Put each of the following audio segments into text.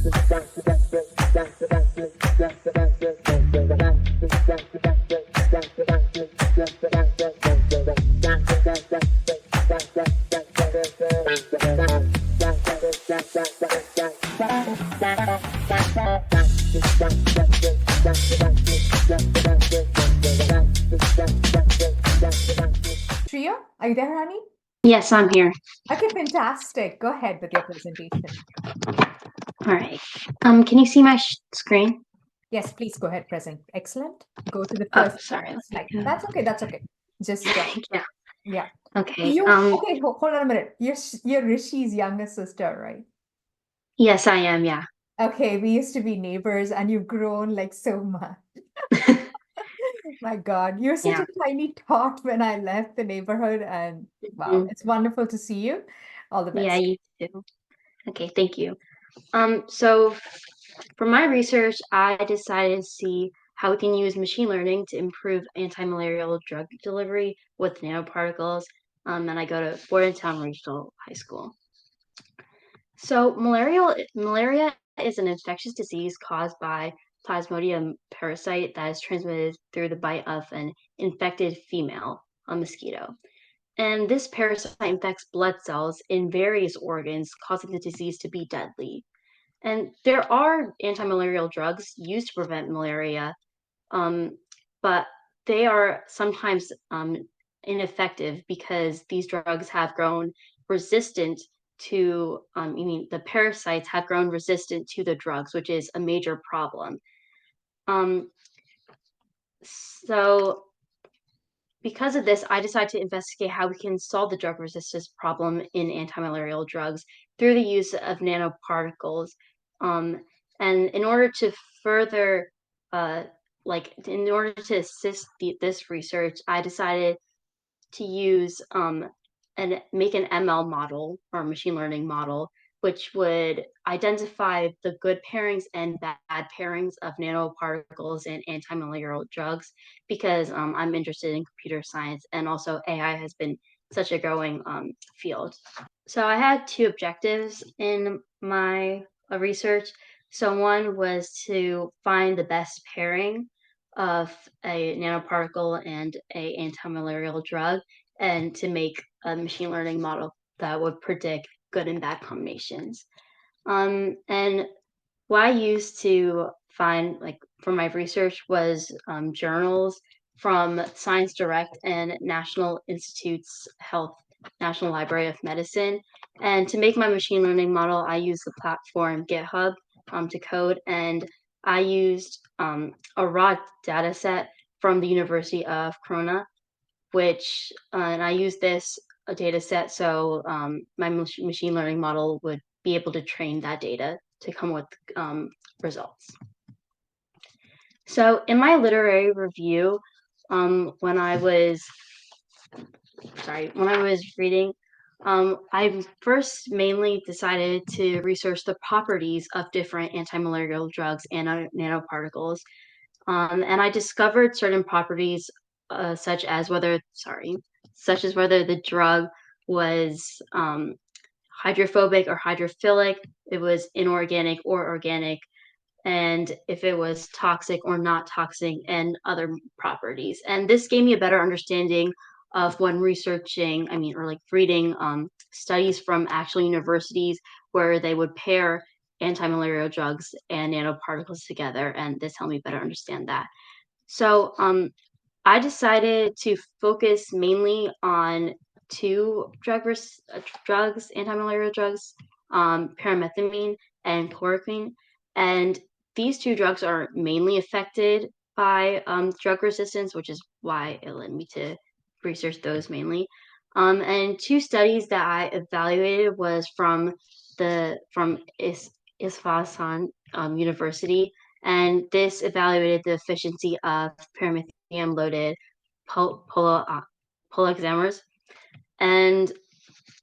Shriya, are you there, honey? Yes, I'm here. Okay, fantastic. Go ahead with your presentation. All right. Can you see my screen? Yes, please go ahead, present. Excellent. Go to the Oh, first sorry. slide. That's okay. That's okay. Just Yeah. yeah. Okay. Okay, hold on a minute. You're Rishi's younger sister, right? Yes, I am. Yeah. Okay, we used to be neighbors and you've grown like so much. My God, you're such Yeah. a tiny tot when I left the neighborhood, and wow, Mhm. it's wonderful to see you. All the Yeah, best. you too. Okay, thank you. So for my research, I decided to see how we can use machine learning to improve anti-malarial drug delivery with nanoparticles. And I go to Bordentown Regional High School. So malaria is an infectious disease caused by Plasmodium parasite that is transmitted through the bite of an infected female, a mosquito. And this parasite infects blood cells in various organs, causing the disease to be deadly. And there are anti-malarial drugs used to prevent malaria, but they are sometimes ineffective because these drugs have grown resistant to, the parasites have grown resistant to the drugs, which is a major problem. Um, so because of this, I decided to investigate how we can solve the drug resistance problem in anti-malarial drugs through the use of nanoparticles. Um, and in order to further, in order to assist this research, I decided to use and make an ML model or machine learning model, which would identify the good pairings and bad pairings of nanoparticles and anti-malarial drugs, because I'm interested in computer science, and also AI has been such a growing field. So I had two objectives in my research. So one was to find the best pairing of a nanoparticle and a anti-malarial drug, and to make a machine learning model that would predict good and bad combinations. And what I used to find, like for my research, was journals from Science Direct and National Institutes Health, National Library of Medicine. And to make my machine learning model, I used the platform GitHub to code, and I used a raw data set from the University of Corona, and I used this data set so my machine learning model would be able to train that data to come with results. So in my literary review, when I was reading, I first mainly decided to research the properties of different anti-malarial drugs and nanoparticles. And I discovered certain properties, such as whether the drug was hydrophobic or hydrophilic, it was inorganic or organic, and if it was toxic or not toxic, and other properties. And this gave me a better understanding of when researching, reading studies from actual universities where they would pair anti-malarial drugs and nanoparticles together, and this helped me better understand that. So I decided to focus mainly on two drugs, anti-malarial drugs, pyrimethamine and chloroquine. And these two drugs are mainly affected by drug resistance, which is why it led me to research those mainly. And two studies that I evaluated was from Isfahan University, and this evaluated the efficiency of pyrimethamine-loaded poloxamers. And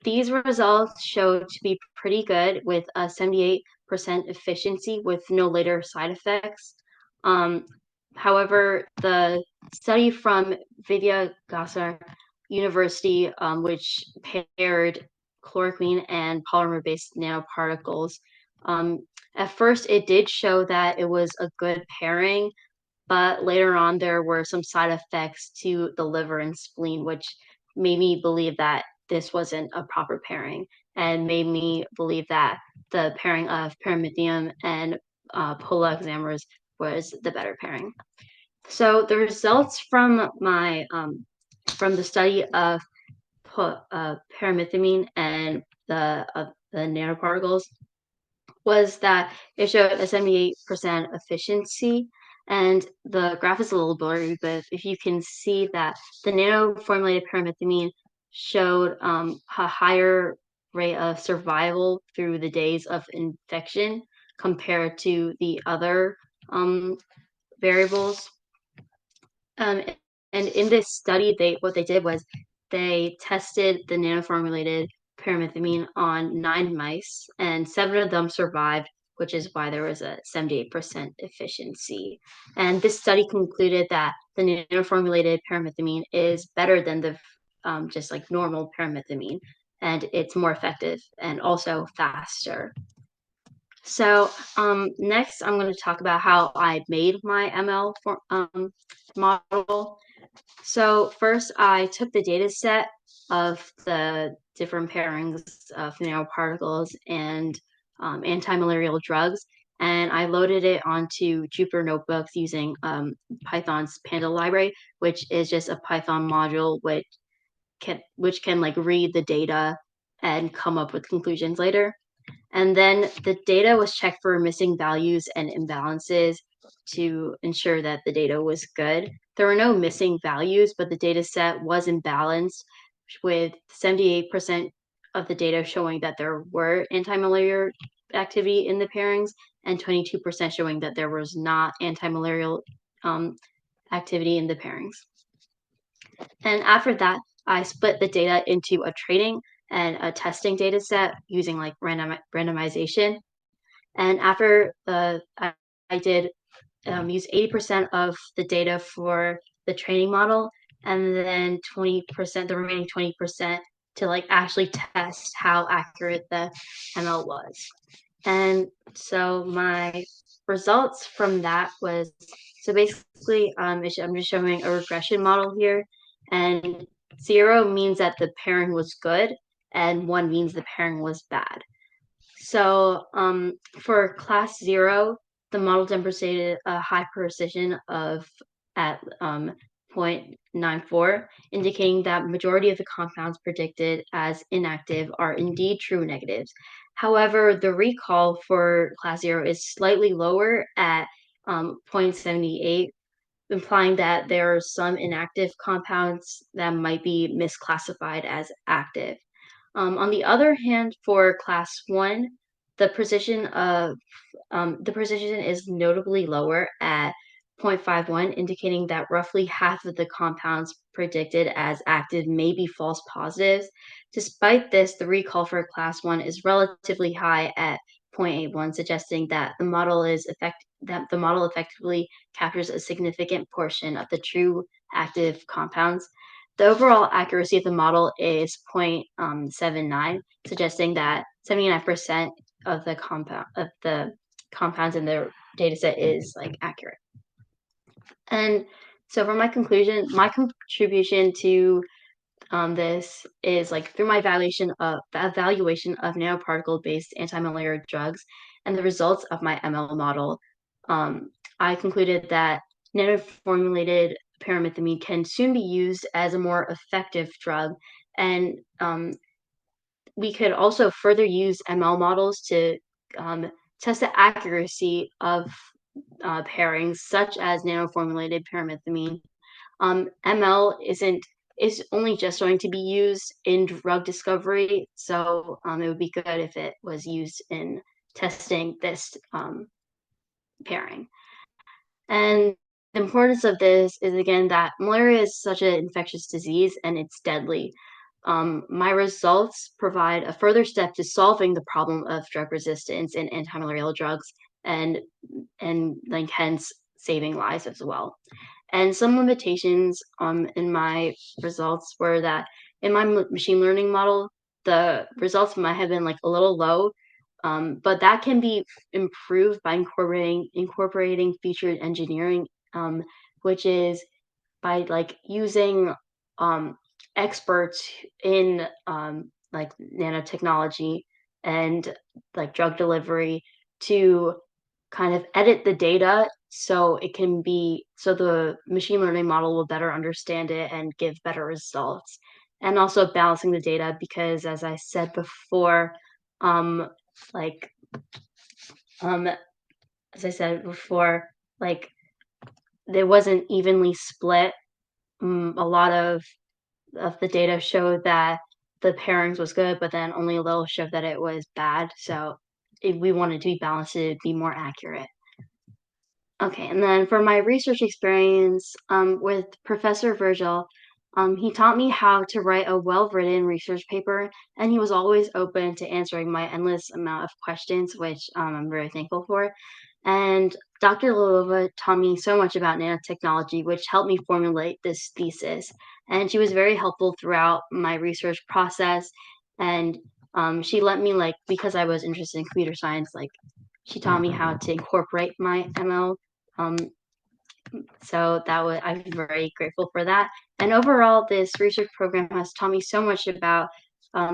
these results showed to be pretty good, with a 78% efficiency with no later side effects. However, the study from Vidyagasar University, which paired chloroquine and polymer-based nanoparticles, At first, it did show that it was a good pairing, but later on, there were some side effects to the liver and spleen, which made me believe that this wasn't a proper pairing and made me believe that the pairing of paramecium and pola hexamerase was the better pairing. So the results from my from the study of paramethymine and the nanoparticles was that it showed a 78% efficiency. And the graph is a little blurry, but if you can see that the nano-formulated pyrimethamine showed a higher rate of survival through the days of infection compared to the other variables. Um, and in this study, what they did was they tested the nanoformulated pyrimethamine on 9 mice, and 7 of them survived, which is why there was a 78% efficiency. And this study concluded that the nanoformulated pyrimethamine is better than the just like normal pyrimethamine, and it's more effective and also faster. So next, I'm going to talk about how I made my ML model. So first, I took the data set of the different pairings of nanoparticles and anti-malarial drugs, and I loaded it onto Jupyter notebooks using Python's Panda library, which is just a Python module which can like read the data and come up with conclusions later. And then the data was checked for missing values and imbalances to ensure that the data was good. There were no missing values, but the data set was imbalanced with 78% of the data showing that there were anti-malarial activity in the pairings and 22% showing that there was not anti-malarial activity in the pairings. And after that, I split the data into a training and a testing data set using like randomization. And after I did use 80% of the data for the training model, and then 20%, the remaining 20%, to like actually test how accurate the ML was. And so my results from that was, so basically, I'm just showing a regression model here, and 0 means that the pairing was good, and 1 means the pairing was bad. So for class 0, the model demonstrated a high precision of at 0.94, indicating that majority of the compounds predicted as inactive are indeed true negatives. However, the recall for class 0 is slightly lower at 0.78, implying that there are some inactive compounds that might be misclassified as active. On the other hand, for class 1, the precision of the precision is notably lower at 0.51, indicating that roughly half of the compounds predicted as active may be false positives. Despite this, the recall for class 1 is relatively high at 0.81, suggesting that the model effectively captures a significant portion of the true active compounds. The overall accuracy of the model is 0.79, suggesting that 79% of the compounds in the dataset is like accurate. And so for my conclusion, my contribution to this is like through my evaluation of nanoparticle-based anti-malarial drugs and the results of my ML model. I concluded that nanoformulated pyrimethamine can soon be used as a more effective drug, and we could also further use ML models to test the accuracy of pairings such as nanoformulated pyrimethamine. ML is only just going to be used in drug discovery, so it would be good if it was used in testing this pairing. And the importance of this is, again, that malaria is such an infectious disease and it's deadly. My results provide a further step to solving the problem of drug resistance in anti-malarial drugs and like hence saving lives as well. And some limitations in my results were that in my machine learning model, the results might have been like a little low but that can be improved by incorporating featured engineering, which is by like using experts in like nanotechnology and like drug delivery to kind of edit the data so it can be so the machine learning model will better understand it and give better results, and also balancing the data because as I said before, um like um as I said before, like there wasn't evenly split. A lot of the data showed that the pairings was good, but then only a little showed that it was bad. So we wanted to be balanced to be more accurate. Okay, and then for my research experience with Professor Virgil, he taught me how to write a well-written research paper, and he was always open to answering my endless amount of questions, which I'm very thankful for. And Dr. Lilova taught me so much about nanotechnology, which helped me formulate this thesis. And she was very helpful throughout my research process. And she let me like because I was interested in computer science, like she taught me how to incorporate my ML. Um, so I'm very grateful for that. And overall, this research program has taught me so much about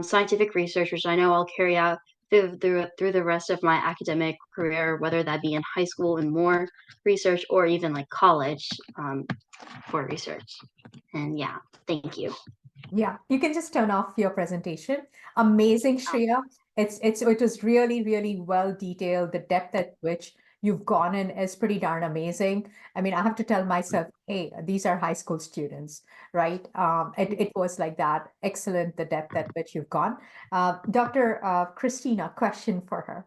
scientific research, which I know I'll carry out through the rest of my academic career, whether that be in high school and more research or even like college for research. And yeah, thank you. Yeah, you can just turn off your presentation. Amazing, Shriya. It was really, really well detailed. The depth at which you've gone in is pretty darn amazing. I mean, I have to tell myself, hey, these are high school students, right? It was like that. Excellent, the depth at which you've gone. Dr. Christina, question for her.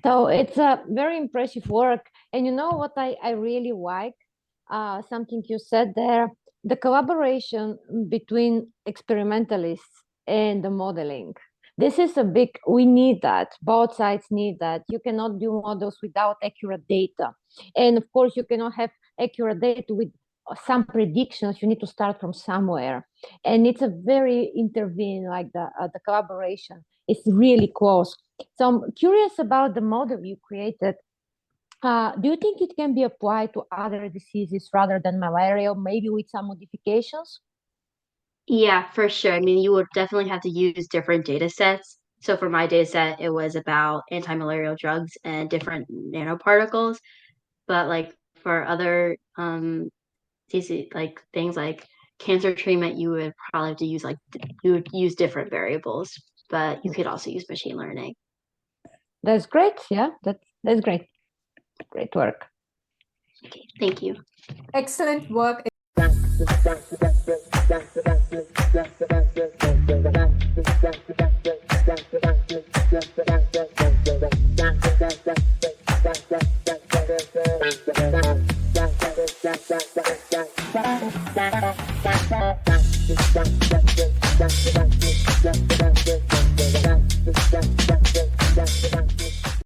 So it's a very impressive work. And you know what I really like? Something you said there, the collaboration between experimentalists and the modeling. This is we need that. Both sides need that. You cannot do models without accurate data. And of course, you cannot have accurate data with some predictions. You need to start from somewhere. And it's a very like the collaboration is really close. So I'm curious about the model you created. Do you think it can be applied to other diseases rather than malaria, maybe with some modifications? Yeah, for sure. I mean, you would definitely have to use different data sets. So for my data set, it was about anti-malarial drugs and different nanoparticles. But like for other disease, like things like cancer treatment, you would probably have to use you would use different variables, but you could also use machine learning. That's great. Yeah, that's great. Great work. Okay, thank you. Excellent work.